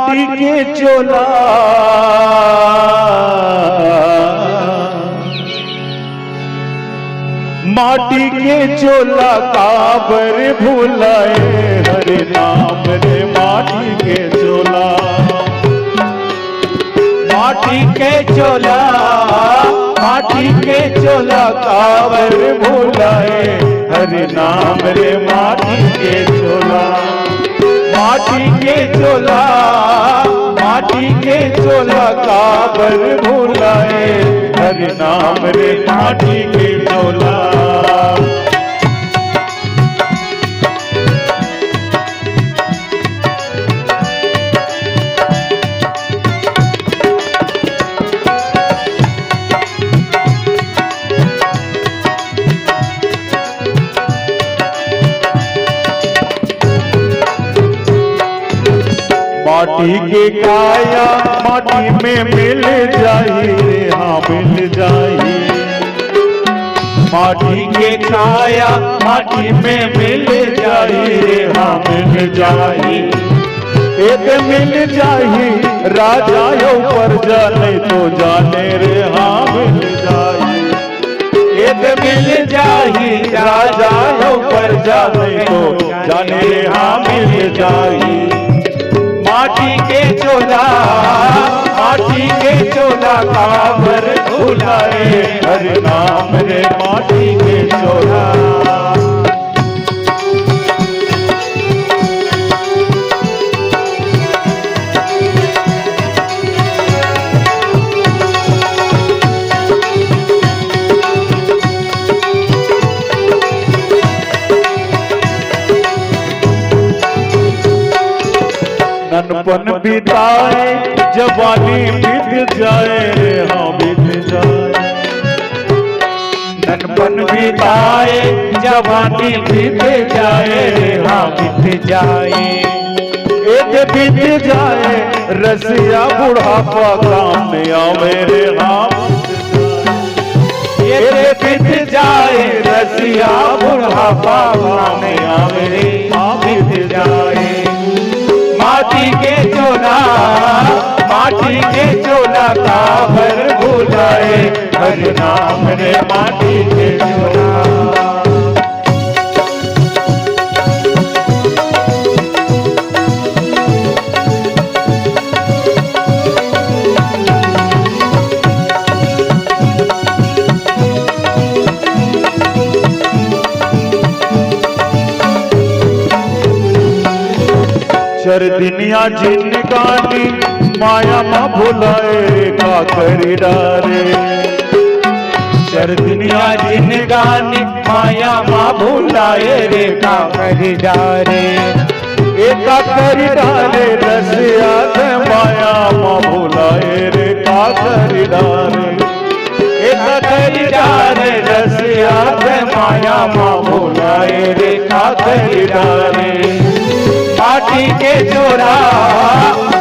माटी के चोला माटी के चोला काबर भूलाए हरे नाम रे माटी के चोला माटी के चोला माटी के चोला काबर भूलाए हरे नाम रे माटी के चोला माटी के चोला माटी के चोला काबर भूलाए हरे नाम रे माटी के चोला माटी के काया माटी में मिल जाई रे हाँ मिल जाई माटी के काया माटी में मिल जाई रे हाँ मिल जाई एक मिल जाई राजा यो पर जाने तो जाने रे हाँ मिल जाई एक मिल जाही राजा यो पर जाने तो जाने रे हाँ मिल जाई माटी के चोला माटी के चोला काबर भूलाए हरे नाम रे माटी के चोला ननपन बिताए जवानी बीत जाए रे हाँ बीत जाए ननपन बिताए जवानी बीत जाए रे हाँ बीत जाए एक बीत जाए रसिया बुढ़ापा काम में आवे रे हाँ एक बीत जाए रसिया बुढ़ापा काम में आवे रे हाँ बीत जाए माटी के चोला माटी के चोला काबर भूलाए हरे नाम रे माटी के चोला चर दुनिया जिनगानी माया मा भुलाए का करी डारे चर दुनिया जिनगानी माया मा भुलाए रे का करी डारे एका करी डारे रसिया से माया मा भुलाए रे का करी डारे एका करी डारे रसिया से माया मा भुलाए रे का करी डारे माटी के चोला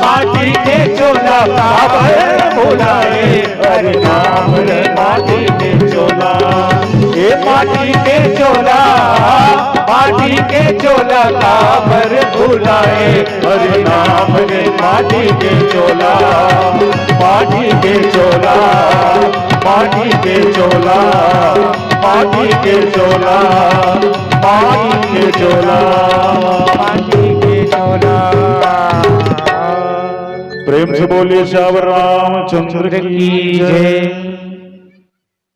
माटी के चोला काबर भुलाए हरे नाम रे माटी के चोला ये माटी के चोला माटी के चोला काबर भुलाए हरे नाम रे माटी के चोला माटी के चोला माटी के चोला माटी के चोला माटी के चोला माटी के चोला। प्रेम से बोलिए श्याम रामचंद्र की जय।